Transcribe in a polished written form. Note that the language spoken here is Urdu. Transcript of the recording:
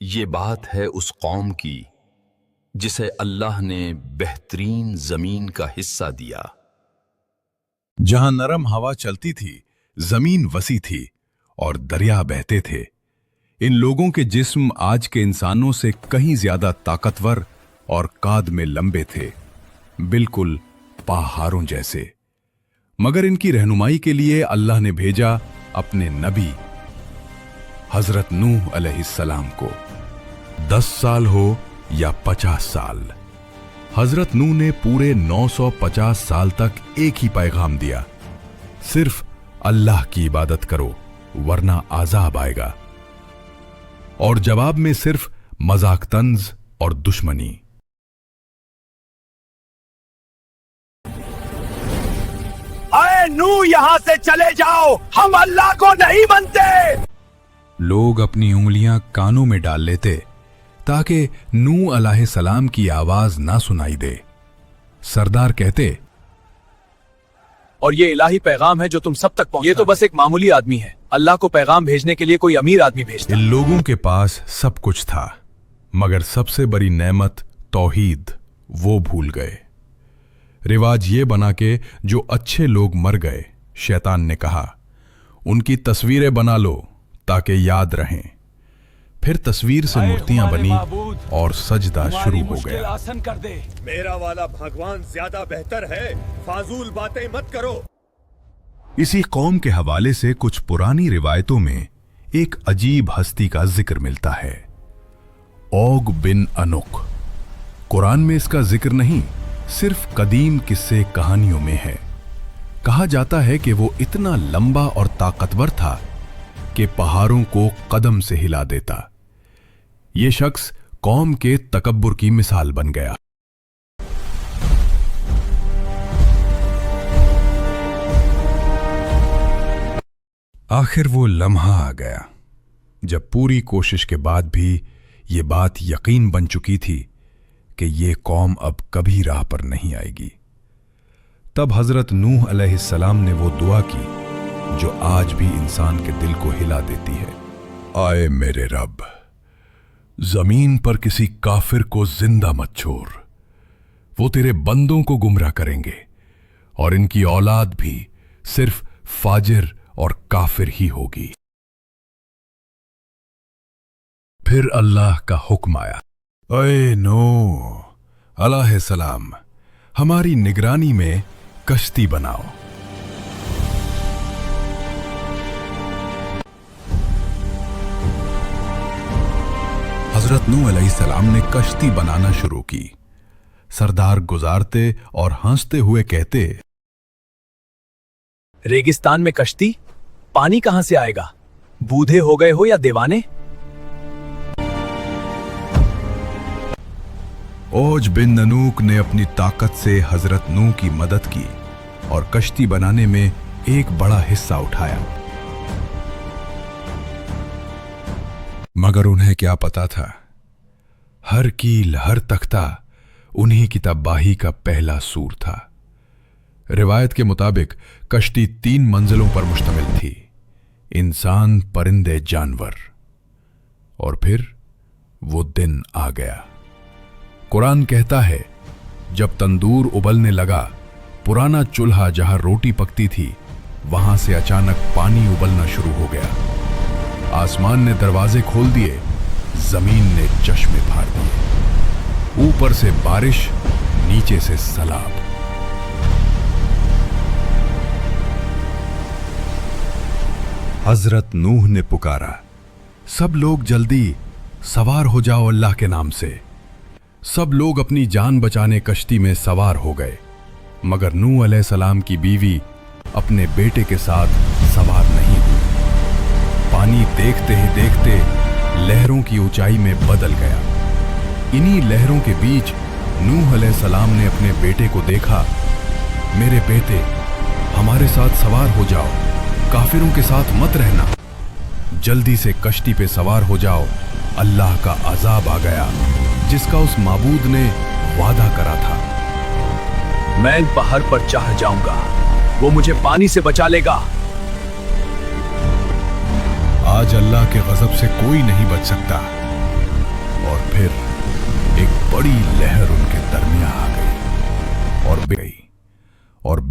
یہ بات ہے اس قوم کی جسے اللہ نے بہترین زمین کا حصہ دیا، جہاں نرم ہوا چلتی تھی، زمین وسیع تھی اور دریا بہتے تھے۔ ان لوگوں کے جسم آج کے انسانوں سے کہیں زیادہ طاقتور اور قد میں لمبے تھے، بالکل پہاڑوں جیسے۔ مگر ان کی رہنمائی کے لیے اللہ نے بھیجا اپنے نبی حضرت نوح علیہ السلام کو۔ 10 سال ہو یا 50 سال، حضرت نوح نے پورے 950 سال تک ایک ہی پیغام دیا، صرف اللہ کی عبادت کرو ورنہ عذاب آئے گا، اور جواب میں صرف مذاق طنز اور دشمنی۔ اے نوح، یہاں سے چلے جاؤ، ہم اللہ کو نہیں مانتے۔ لوگ اپنی انگلیاں کانوں میں ڈال لیتے تاکہ نوح علیہ السلام کی آواز نہ سنائی دے۔ سردار کہتے، اور یہ الہی پیغام ہے جو تم سب تک پہنچا، یہ تو بس ایک معمولی آدمی ہے، اللہ کو پیغام بھیجنے کے لیے کوئی امیر آدمی بھیجتا۔ ان لوگوں کے پاس سب کچھ تھا، مگر سب سے بڑی نعمت توحید وہ بھول گئے۔ رواج یہ بنا کہ جو اچھے لوگ مر گئے، شیطان نے کہا ان کی تصویریں بنا لو تاکہ یاد رہیں۔ پھر تصویر سے مورتیاں بنی اور سجدہ شروع ہو گیا۔ میرا والا بھگوان زیادہ بہتر ہے، فاضول باتیں مت کرو۔ اسی قوم کے حوالے سے کچھ پرانی روایتوں میں ایک عجیب ہستی کا ذکر ملتا ہے، اوگ بن انوک۔ قرآن میں اس کا ذکر نہیں، صرف قدیم قصے کہانیوں میں ہے۔ کہا جاتا ہے کہ وہ اتنا لمبا اور طاقتور تھا کہ پہاڑوں کو قدم سے ہلا دیتا۔ یہ شخص قوم کے تکبر کی مثال بن گیا۔ آخر وہ لمحہ آ گیا جب پوری کوشش کے بعد بھی یہ بات یقین بن چکی تھی کہ یہ قوم اب کبھی راہ پر نہیں آئے گی۔ تب حضرت نوح علیہ السلام نے وہ دعا کی جو آج بھی انسان کے دل کو ہلا دیتی ہے، آئے میرے رب، زمین پر کسی کافر کو زندہ مت چھوڑ، وہ تیرے بندوں کو گمراہ کریں گے اور ان کی اولاد بھی صرف فاجر اور کافر ہی ہوگی۔ پھر اللہ کا حکم آیا، اے نوح علیہ السلام، ہماری نگرانی میں کشتی بناؤ۔ حضرت نوح علیہ السلام نے کشتی بنانا شروع کی۔ سردار گزارتے اور ہنستے ہوئے کہتے، ریگستان میں کشتی؟ پانی کہاں سے آئے گا؟ بوڑھے ہو گئے ہو یا دیوانے؟ اوج بن ننوک نے اپنی طاقت سے حضرت نوح کی مدد کی اور کشتی بنانے میں ایک بڑا حصہ اٹھایا، مگر انہیں کیا پتا تھا، ہر کیل ہر تختہ انہی کی تباہی کا پہلا سور تھا۔ روایت کے مطابق کشتی 3 منزلوں پر مشتمل تھی، انسان، پرندے، جانور۔ اور پھر وہ دن آ گیا۔ قرآن کہتا ہے، جب تندور ابلنے لگا، پرانا چولہا جہاں روٹی پکتی تھی وہاں سے اچانک پانی ابلنا شروع ہو گیا۔ آسمان نے دروازے کھول دیے، زمین نے چشمے پھاڑ دیے، اوپر سے بارش، نیچے سے سیلاب۔ حضرت نوح نے پکارا، سب لوگ جلدی سوار ہو جاؤ اللہ کے نام سے۔ سب لوگ اپنی جان بچانے کشتی میں سوار ہو گئے، مگر نوح علیہ السلام کی بیوی اپنے بیٹے کے ساتھ سوار نہیں ہوئی۔ پانی دیکھتے ہی دیکھتے لہروں کی اونچائی میں بدل گیا۔ انہی لہروں کے بیچ نوح علیہ السلام نے اپنے بیٹے کو دیکھا، میرے بیٹے، ہمارے ساتھ سوار ہو جاؤ، کافروں کے ساتھ مت رہنا، جلدی سے کشتی پہ سوار ہو جاؤ، اللہ کا عذاب آ گیا جس کا اس معبود نے وعدہ کرا تھا۔ میں پہاڑ پر چڑھ جاؤں گا، وہ مجھے پانی سے بچا لے گا۔ آج اللہ کے غضب سے کوئی نہیں بچ سکتا،